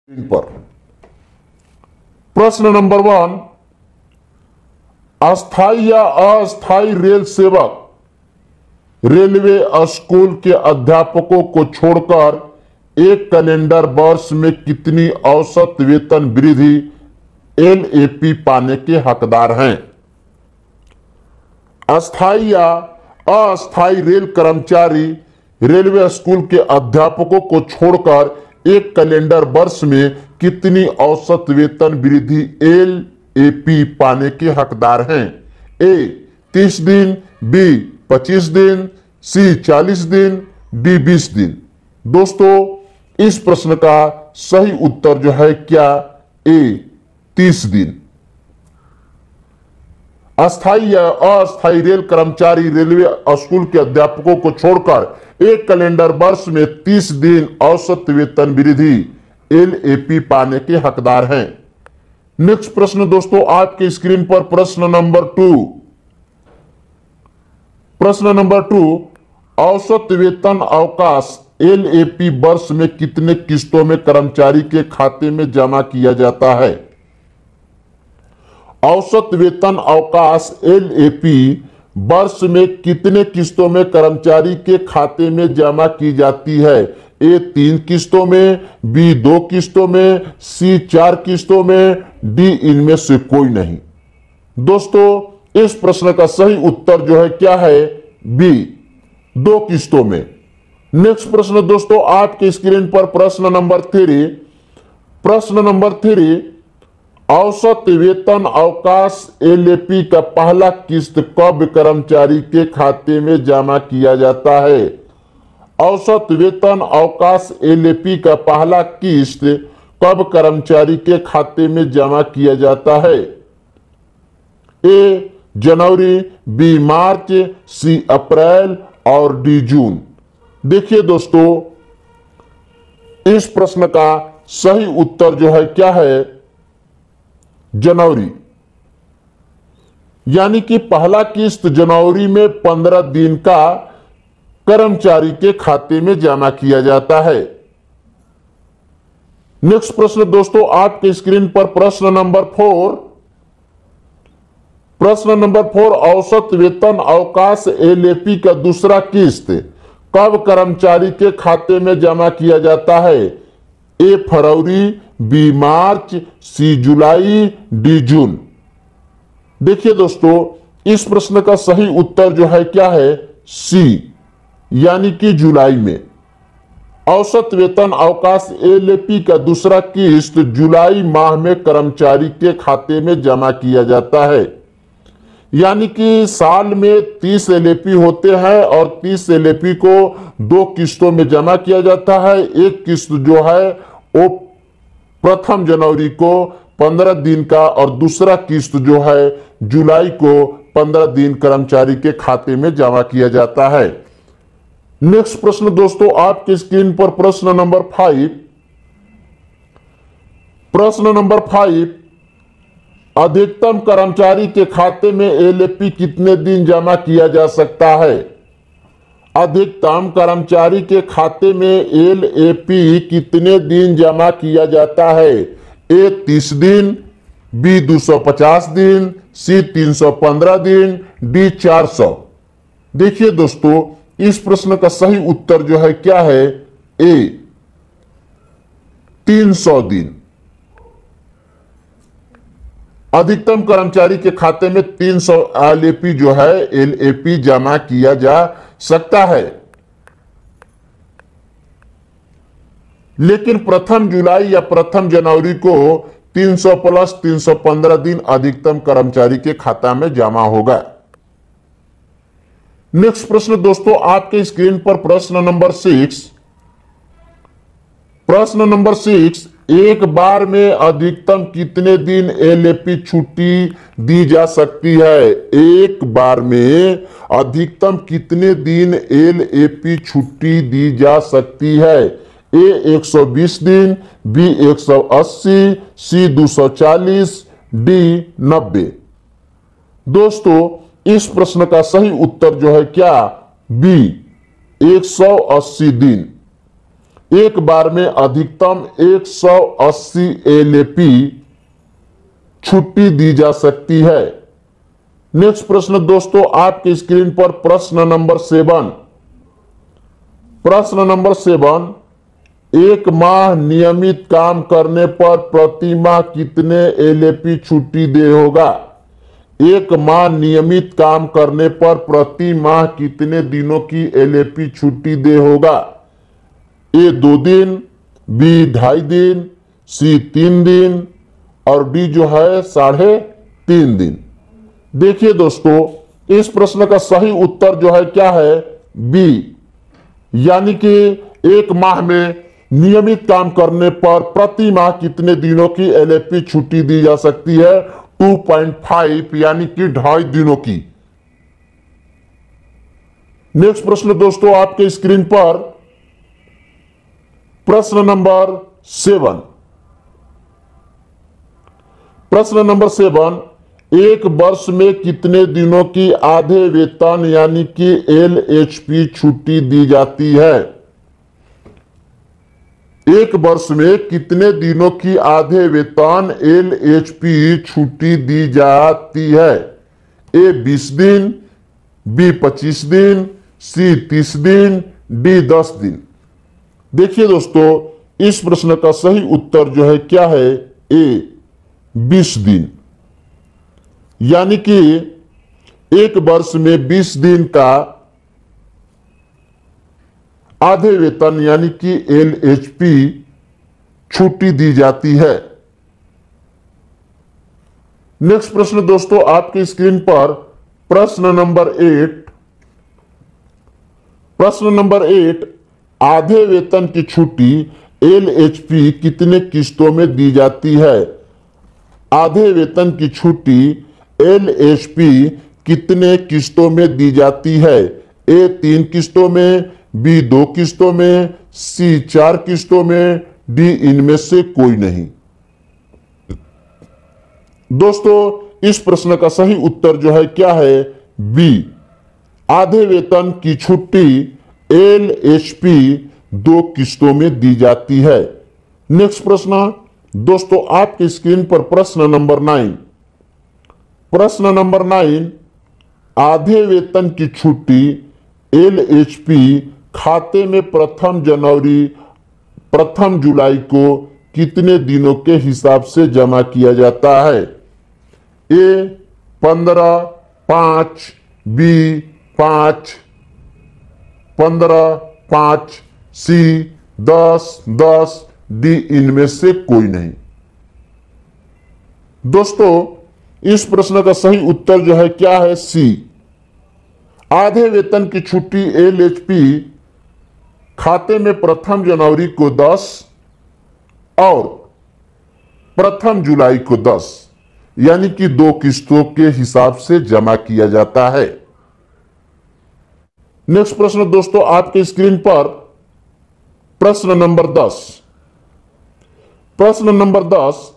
पर प्रश्न नंबर 1, अस्थायी या अस्थायी रेल सेवक रेलवे स्कूल के अध्यापकों को छोड़कर एक कैलेंडर वर्ष में कितनी औसत वेतन वृद्धि एलएपी पाने के हकदार हैं? अस्थायी या अस्थायी रेल कर्मचारी रेलवे स्कूल के अध्यापकों को छोड़कर एक कैलेंडर वर्ष में कितनी औसत वेतन वृद्धि एलएपी पाने के हकदार हैं? ए 30 दिन, बी 25 दिन, सी 40 दिन, डी 20 दिन। दोस्तों इस प्रश्न का सही उत्तर जो है क्या? ए 30 दिन। अस्थायी या अस्थायी रेल कर्मचारी रेलवे स्कूल के अध्यापकों को छोड़कर एक कैलेंडर वर्ष में 30 दिन औसत वेतन वृद्धि एलएपी पाने के हकदार हैं। नेक्स्ट प्रश्न दोस्तों आपके स्क्रीन पर प्रश्न नंबर 2। प्रश्न नंबर 2, औसत वेतन अवकाश एलएपी वर्ष में कितने किस्तों में कर्मचारी के खाते में जमा किया जाता है? औसत वेतन अवकाश एलएपी वर्ष में कितने किस्तों में कर्मचारी के खाते में जमा की जाती है? ए 3 किस्तों में, बी 2 किस्तों में, सी 4 किस्तों में, डी इनमें से कोई नहीं। दोस्तों इस प्रश्न का सही उत्तर जो है क्या है? बी 2 किस्तों में। नेक्स्ट प्रश्न दोस्तों आपके स्क्रीन पर प्रश्न नंबर 3। प्रश्न नंबर 3, औसत वेतन अवकाश एलएपी का पहला किस्त कब कर्मचारी के खाते में जमा किया जाता है? औसत वेतन अवकाश एलएपी का पहला किस्त कब कर्मचारी के खाते में जमा किया जाता है? ए जनवरी, बी मार्च, सी अप्रैल और डी जून। देखिए दोस्तों इस प्रश्न का सही उत्तर जो है क्या है? जनवरी। यानी कि पहला किस्त जनवरी में 15 दिन का कर्मचारी के खाते में जमा किया जाता है। नेक्स्ट प्रश्न दोस्तों आपके स्क्रीन पर प्रश्न नंबर 4। प्रश्न नंबर 4, औसत वेतन अवकाश एलएपी का दूसरा किस्त कब कर्मचारी के खाते में जमा किया जाता है? ए फरवरी, बी मार्च, सी जुलाई, डी जून। देखिए दोस्तों इस प्रश्न का सही उत्तर जो है क्या है? सी यानी कि जुलाई में। औसत वेतन अवकाश एलएपी का दूसरा किस्त जुलाई माह में कर्मचारी के खाते में जमा किया जाता है। यानी कि साल में 30 एलएपी होते हैं और 30 एलएपी को 2 किस्तों में जमा किया जाता है। एक किस्त जो है वो प्रथम जनवरी को 15 दिन का और दूसरा किस्त जो है जुलाई को 15 दिन कर्मचारी के खाते में जमा किया जाता है। नेक्स्ट प्रश्न दोस्तों आपके स्क्रीन पर प्रश्न नंबर 5। प्रश्न नंबर 5, अधिकतम कर्मचारी के खाते में एलएपी कितने दिन जमा किया जा सकता है? अधिकतम कर्मचारी के खाते में एलएपी कितने दिन जमा किया जाता है? ए 30 दिन, बी 250 दिन, सी 315 दिन, डी 400। देखिए दोस्तों इस प्रश्न का सही उत्तर जो है क्या है? ए 300 दिन। अधिकतम कर्मचारी के खाते में 300 एलएपी जो है एलएपी जमा किया जा सकता है। लेकिन प्रथम जुलाई या प्रथम जनवरी को 300 प्लस 315 दिन अधिकतम कर्मचारी के खाता में जमा होगा। नेक्स्ट प्रश्न दोस्तों आपके स्क्रीन पर प्रश्न नंबर 6। प्रश्न नंबर 6, एक बार में अधिकतम कितने दिन एलएपी छुट्टी दी जा सकती है? एक बार में अधिकतम कितने दिन एलएपी छुट्टी दी जा सकती है? ए 120 दिन, बी 180, सी 240, डी 90। दोस्तों इस प्रश्न का सही उत्तर जो है क्या? बी 180 दिन। एक बार में अधिकतम 180 LAP छुट्टी दी जा सकती है। नेक्स्ट प्रश्न दोस्तों आपके स्क्रीन पर प्रश्न नंबर 7। प्रश्न नंबर 7, एक माह नियमित काम करने पर प्रति माह कितने LAP छुट्टी दे होगा? एक माह नियमित काम करने पर प्रति माह कितने दिनों की LAP छुट्टी दे होगा? A 2 दिन, B 2.5 दिन, C 3 दिन और D जो है 3.5 दिन। देखिए दोस्तों इस प्रश्न का सही उत्तर जो है क्या है? B, यानी कि एक माह में नियमित काम करने पर प्रति माह कितने दिनों की LAP छुट्टी दी जा सकती है? 2.5 यानी कि 2.5 दिनों की। नेक्स्ट प्रश्न दोस्तों आपके स्क्रीन पर प्रश्न नंबर 7। प्रश्न नंबर 7, एक वर्ष में कितने दिनों की आधे वेतन यानी कि LHP छुट्टी दी जाती है? एक वर्ष में कितने दिनों की आधे वेतन LHP छुट्टी दी जाती है? A 20 दिन, B 25 दिन, C 30 दिन, D 10 दिन। देखिए दोस्तों इस प्रश्न का सही उत्तर जो है क्या है? A 20 दिन, यानी कि एक वर्ष में 20 दिन का आधे वेतन यानी कि LHP छुट्टी दी जाती है। नेक्स्ट प्रश्न दोस्तों आपकी स्क्रीन पर प्रश्न नंबर 8। प्रश्न नंबर 8, आधे वेतन की छुट्टी LHP कितने किस्तों में दी जाती है? आधे वेतन की छुट्टी LHP कितने किस्तों में दी जाती है? A 3 किस्तों में, B 2 किस्तों में, C 4 किस्तों में, D इनमें से कोई नहीं। दोस्तों इस प्रश्न का सही उत्तर जो है क्या है? B, आधे वेतन की छुट्टी LHP 2 किस्तों में दी जाती है। नेक्स्ट प्रश्न दोस्तों आपकी स्क्रीन पर प्रश्न नंबर 9। प्रश्न नंबर 9, आधे वेतन की छुट्टी LHP खाते में प्रथम जुलाई को कितने दिनों के हिसाब से जमा किया जाता है? A 15, 5, B 5, 15, 5, C 10, 10, D इनमें से कोई नहीं। दोस्तों इस प्रश्न का सही उत्तर जो है क्या है? C, आधे वेतन की छुट्टी LHP खाते में प्रथम जनवरी को 10 और प्रथम जुलाई को 10 यानी कि 2 किस्तों के हिसाब से जमा किया जाता है। नेक्स्ट प्रश्न दोस्तों आपके स्क्रीन पर प्रश्न नंबर 10। प्रश्न नंबर 10,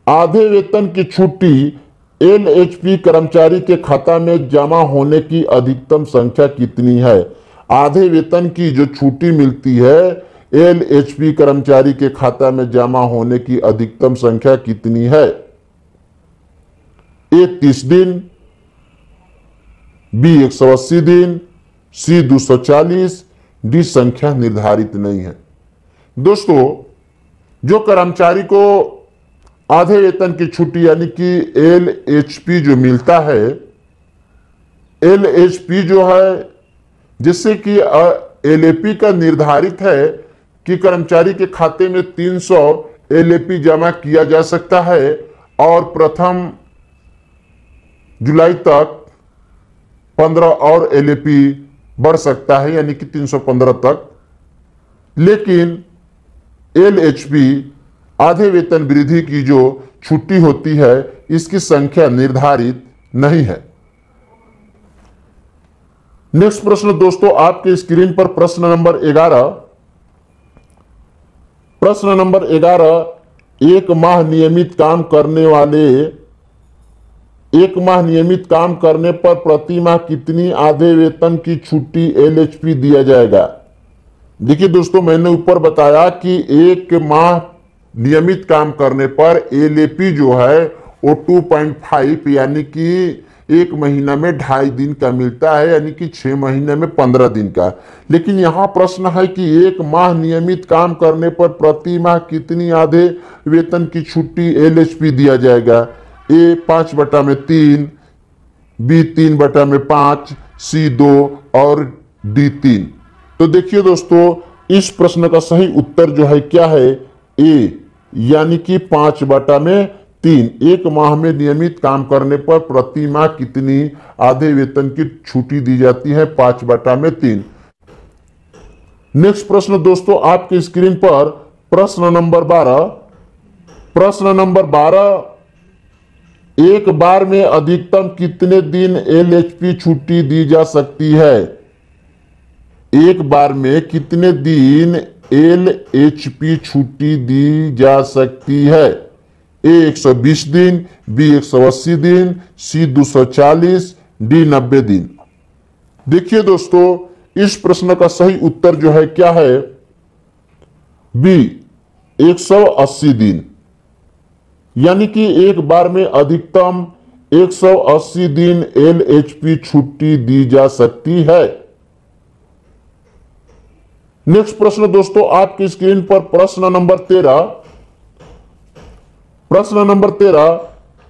आधे वेतन की छुट्टी LHP कर्मचारी के खाता में जमा होने की अधिकतम संख्या कितनी है? आधे वेतन की जो छुट्टी मिलती है LHP कर्मचारी के खाता में जमा होने की अधिकतम संख्या कितनी है? A 30 दिन, B 180 दिन, C 240, D संख्या निर्धारित नहीं है। दोस्तों जो कर्मचारी को आधे वेतन की छुट्टी यानी कि LHP जो मिलता है, LHP जो है जिससे कि LAP का निर्धारित है कि कर्मचारी के खाते में 300 LAP जमा किया जा सकता है और प्रथम जुलाई तक 15 और LAP बढ़ सकता है यानी कि 315 तक। लेकिन LHP आधे वेतन वृद्धि की जो छुट्टी होती है इसकी संख्या निर्धारित नहीं है। नेक्स्ट प्रश्न दोस्तों आपके स्क्रीन पर प्रश्न नंबर 11। प्रश्न नंबर 11, एक माह नियमित काम करने पर प्रति माह कितनी आधे वेतन की छुट्टी LHP दिया जाएगा? देखिए दोस्तों, मैंने ऊपर बताया कि एक माह नियमित काम करने पर एलएपी जो है वो 2.5 यानी कि एक महीना में 2.5 दिन का मिलता है, यानी कि 6 महीने में 15 दिन का। लेकिन यहाँ प्रश्न है कि एक माह नियमित काम करने पर प्रति माह कितनी आधे वेतन की छुट्टी एलएचपी दिया जाएगा? ए 5/3, बी 3/5, सी 2 और डी 3। तो देखिए दोस्तों, इस प्रश्न का सही उत्तर जो है क्या है? ए यानी कि 5/3। एक माह में नियमित काम करने पर प्रति माह कितनी आधे वेतन की छुट्टी दी जाती है? 5/3। नेक्स्ट प्रश्न दोस्तों आपके स्क्रीन पर प्रश्न नंबर 12। प्रश्न नंबर 12, एक बार में अधिकतम कितने दिन एलएचपी छुट्टी दी जा सकती है? एक बार में कितने दिन एलएचपी छुट्टी दी जा सकती है? ए 120 दिन, बी 180 दिन, सी 240, डी 90 दिन। देखिए दोस्तों, इस प्रश्न का सही उत्तर जो है क्या है? बी 180 दिन, यानी कि एक बार में अधिकतम 180 दिन एलएचपी छुट्टी दी जा सकती है। नेक्स्ट प्रश्न दोस्तों आपकी स्क्रीन पर प्रश्न नंबर 13। प्रश्न नंबर 13,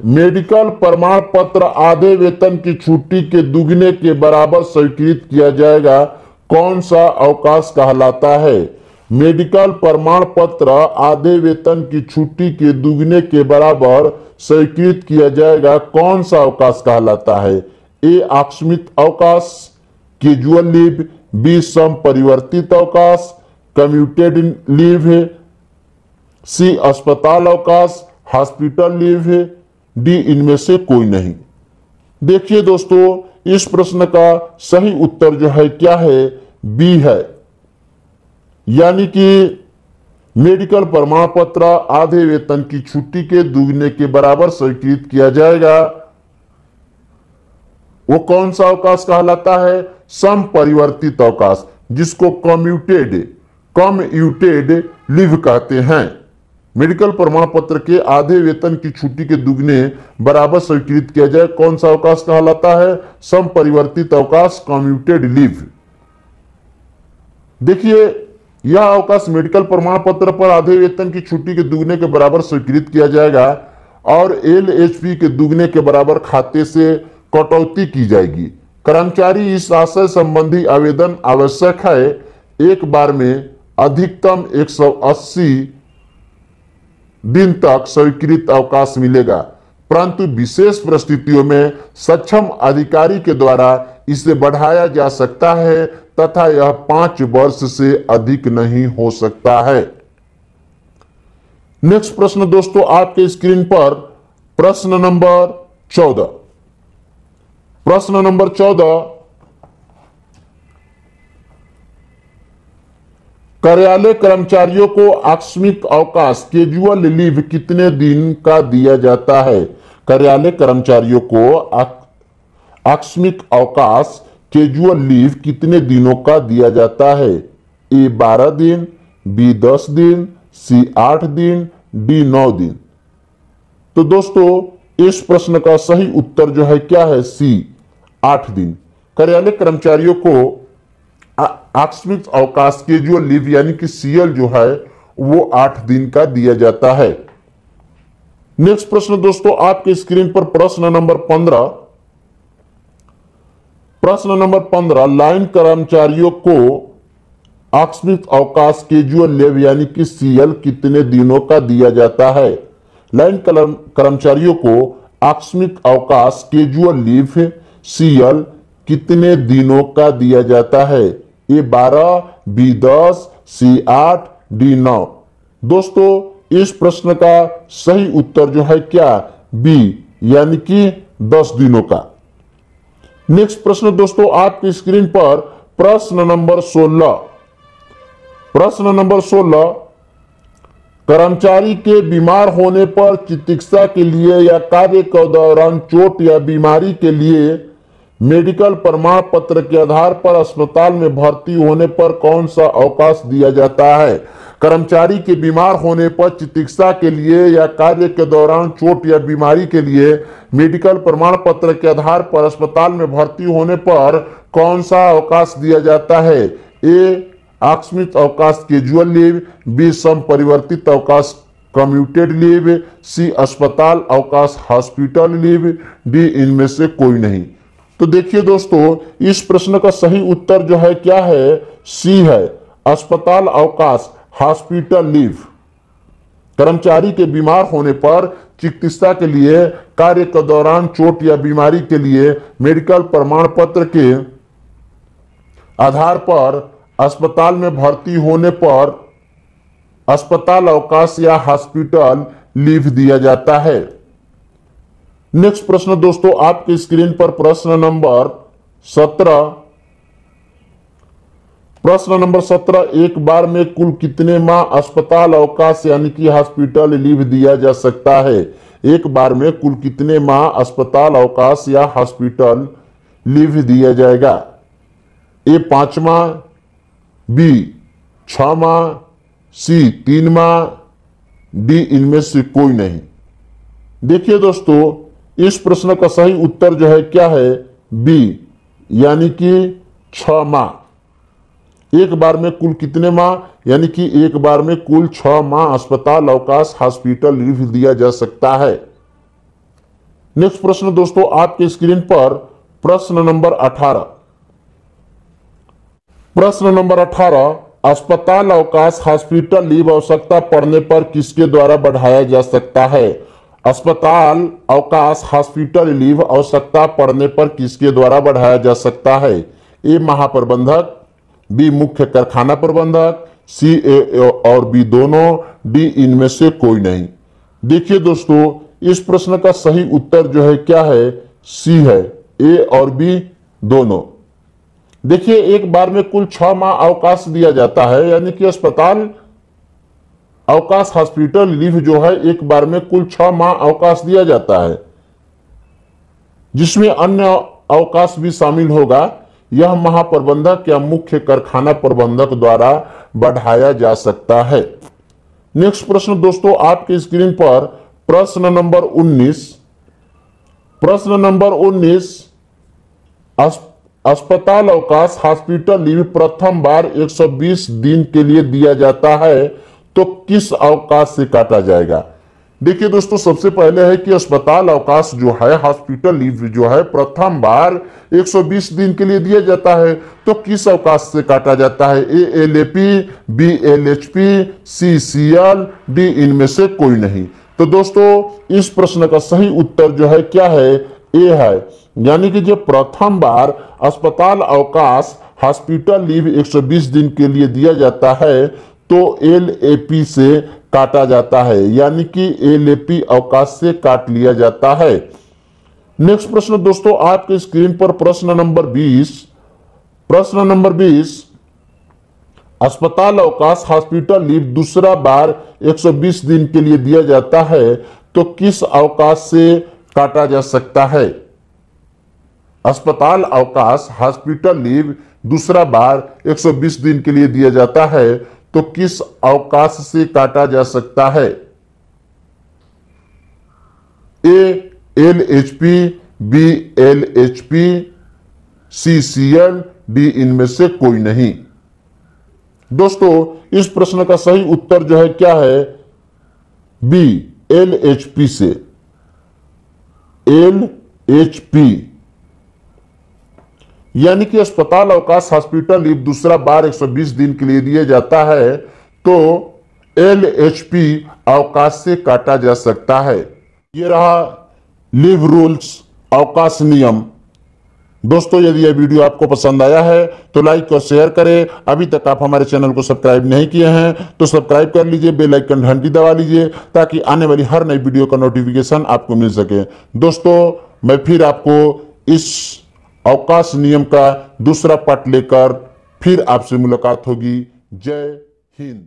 मेडिकल प्रमाण पत्र आधे वेतन की छुट्टी के दुगने के बराबर स्वीकृत किया जाएगा, कौन सा अवकाश कहलाता है? मेडिकल प्रमाण पत्र आधे वेतन की छुट्टी के दुगने के बराबर स्वीकृत किया जाएगा, कौन सा अवकाश कहलाता है? ए आकस्मिक अवकाश, कैजुअल लीव, बी सम परिवर्तित अवकाश, कम्यूटेड लीव है, सी अस्पताल अवकाश, हॉस्पिटल लीव है, डी इनमें से कोई नहीं। देखिए दोस्तों, इस प्रश्न का सही उत्तर जो है क्या है? बी है, यानी कि मेडिकल प्रमाण पत्र आधे वेतन की छुट्टी के दुगने के बराबर स्वीकृत किया जाएगा। वो कौन सा अवकाश कहलाता है? सम परिवर्तित अवकाश, जिसको कम्यूटेड लीव कहते हैं। मेडिकल प्रमाण पत्र के आधे वेतन की छुट्टी के दुगने बराबर स्वीकृत किया जाए, कौन सा अवकाश कहलाता है? सम परिवर्तित अवकाश, कम्यूटेड लीव। देखिए, यह अवकाश मेडिकल प्रमाण पत्र पर आधे वेतन की छुट्टी के दुगने के बराबर स्वीकृत किया जाएगा और एलएचपी के दुगने के बराबर खाते से कटौती की जाएगी। कर्मचारी इस आशय संबंधी आवेदन आवश्यक है। एक बार में अधिकतम 180 दिन तक स्वीकृत अवकाश मिलेगा, परंतु विशेष परिस्थितियों में सक्षम अधिकारी के द्वारा इसे बढ़ाया जा सकता है तथा यह 5 वर्ष से अधिक नहीं हो सकता है। नेक्स्ट प्रश्न दोस्तों आपके स्क्रीन पर प्रश्न नंबर 14। प्रश्न नंबर 14, कार्यालय कर्मचारियों को आकस्मिक अवकाश कैजुअल लीव कितने दिन का दिया जाता है? कार्यालय कर्मचारियों को आकस्मिक अवकाश कैजुअल लीव कितने दिनों का दिया जाता है? ए 12 दिन, बी 10 दिन, सी 8 दिन, डी 9 दिन। तो दोस्तों इस प्रश्न का सही उत्तर जो है क्या है? सी 8 दिन। कार्यालय कर्मचारियों को आकस्मिक अवकाश कैजुअल लीव यानी कि सीएल जो है वो 8 दिन का दिया जाता है। नेक्स्ट प्रश्न दोस्तों आपके स्क्रीन पर प्रश्न नंबर 15। प्रश्न नंबर 15, लाइन कर्मचारियों को आकस्मिक अवकाश कैजुअल लीव यानी कि सीएल कितने दिनों का दिया जाता है? लाइन कर्मचारियों को आकस्मिक अवकाश कैजुअल लीव सीएल कितने दिनों का दिया जाता है? ए 12, बी 10, सी 8, डी 9। दोस्तों इस प्रश्न का सही उत्तर जो है क्या? बी यानी कि 10 दिनों का। नेक्स्ट प्रश्न दोस्तों आपकी स्क्रीन पर प्रश्न नंबर 16। प्रश्न नंबर 16, कर्मचारी के बीमार होने पर चिकित्सा के लिए या कार्य के दौरान चोट या बीमारी के लिए मेडिकल प्रमाण पत्र के आधार पर अस्पताल में भर्ती होने पर कौन सा अवकाश दिया जाता है? कर्मचारी के बीमार होने पर चिकित्सा के लिए या कार्य के दौरान चोट या बीमारी के लिए मेडिकल प्रमाण पत्र के आधार पर अस्पताल में भर्ती होने पर कौन सा अवकाश दिया जाता है? ए आकस्मिक अवकाश कैजुअल लीव, बी सम परिवर्तित अवकाश कम्यूटेड लीव, सी अस्पताल अवकाश हॉस्पिटल लीव, डी इनमें से कोई नहीं। तो देखिए दोस्तों, इस प्रश्न का सही उत्तर जो है क्या है? सी है, अस्पताल अवकाश हॉस्पिटल लीव। कर्मचारी के बीमार होने पर चिकित्सा के लिए, कार्य के दौरान चोट या बीमारी के लिए मेडिकल प्रमाण पत्र के आधार पर अस्पताल में भर्ती होने पर अस्पताल अवकाश या हॉस्पिटल लीव दिया जाता है। नेक्स्ट प्रश्न दोस्तों, आपके स्क्रीन पर प्रश्न नंबर 17। प्रश्न नंबर 17, एक बार में कुल कितने माह अस्पताल अवकाश यानी कि हॉस्पिटल लीव दिया जा सकता है? एक बार में कुल कितने माह अस्पताल अवकाश या हॉस्पिटल लीव दिया जाएगा? ए 5 माह, बी 6 माह, सी 3 माह, डी इनमें से कोई नहीं। देखिए दोस्तों, इस प्रश्न का सही उत्तर जो है क्या है? बी यानी कि 6 माह। एक बार में कुल कितने माह? यानी कि एक बार में कुल 6 माह अस्पताल अवकाश हॉस्पिटल लीव दिया जा सकता है। नेक्स्ट प्रश्न दोस्तों, आपके स्क्रीन पर प्रश्न नंबर 18। प्रश्न नंबर 18, अस्पताल अवकाश हॉस्पिटल लीव आवश्यकता पड़ने पर किसके द्वारा बढ़ाया जा सकता है? अस्पताल अवकाश हॉस्पिटल लीव आवश्यकता पड़ने पर किसके द्वारा बढ़ाया जा सकता है? ए महाप्रबंधक, बी मुख्य कारखाना प्रबंधक, सी ए और बी दोनों, डी इनमें से कोई नहीं। देखिए दोस्तों, इस प्रश्न का सही उत्तर जो है क्या है? सी है, ए और बी दोनों। देखिए, एक बार में कुल 6 माह अवकाश दिया जाता है, यानी कि अस्पताल अवकाश हॉस्पिटल लीव जो है एक बार में कुल 6 माह अवकाश दिया जाता है, जिसमें अन्य अवकाश भी शामिल होगा। यह महाप्रबंधक या मुख्य कारखाना प्रबंधक द्वारा बढ़ाया जा सकता है। नेक्स्ट प्रश्न दोस्तों, आपके स्क्रीन पर प्रश्न नंबर 19। प्रश्न नंबर 19, अस्पताल अवकाश हॉस्पिटल लीव प्रथम बार 120 दिन के लिए दिया जाता है तो किस अवकाश से काटा जाएगा? देखिए दोस्तों, सबसे पहले है कि अस्पताल अवकाश जो है हॉस्पिटल लीव जो है प्रथम बार 120 दिन के लिए दिया जाता है तो किस अवकाश से काटा जाता है? ए एलएपी, बी एलएचपी, सी सीएल, डी इनमें से कोई नहीं। तो दोस्तों, इस प्रश्न का सही उत्तर जो है क्या है? ए है, यानी कि जो प्रथम बार अस्पताल अवकाश हॉस्पिटल लीव 120 दिन के लिए दिया जाता है तो एलएपी से काटा जाता है, यानी कि एलएपी अवकाश से काट लिया जाता है। नेक्स्ट प्रश्न दोस्तों, आपके स्क्रीन पर प्रश्न नंबर 20। प्रश्न नंबर 20, अस्पताल अवकाश हॉस्पिटल लीव दूसरा बार 120 दिन के लिए दिया जाता है तो किस अवकाश से काटा जा सकता है? अस्पताल अवकाश हॉस्पिटल लीव दूसरा बार 120 दिन के लिए दिया जाता है तो किस अवकाश से काटा जा सकता है? ए एलएचपी, बी एलएचपी, सी सीएल, डी इनमें से कोई नहीं। दोस्तों, इस प्रश्न का सही उत्तर जो है क्या है? बी एलएचपी से। एलएचपी यानी कि अस्पताल अवकाश हॉस्पिटल लीव दूसरा बार 120 दिन के लिए दिया जाता है तो एलएचपी अवकाश से काटा जा सकता है। ये रहा लीव रूल्स, अवकाश नियम। दोस्तों, यदि यह वीडियो आपको पसंद आया है तो लाइक और शेयर करें। अभी तक आप हमारे चैनल को सब्सक्राइब नहीं किए हैं तो सब्सक्राइब कर लीजिए, बेल आइकन घंटी दबा लीजिए ताकि आने वाली हर नई वीडियो का नोटिफिकेशन आपको मिल सके। दोस्तों, मैं फिर आपको इस अवकाश नियम का दूसरा पार्ट लेकर फिर आपसे मुलाकात होगी। जय हिंद।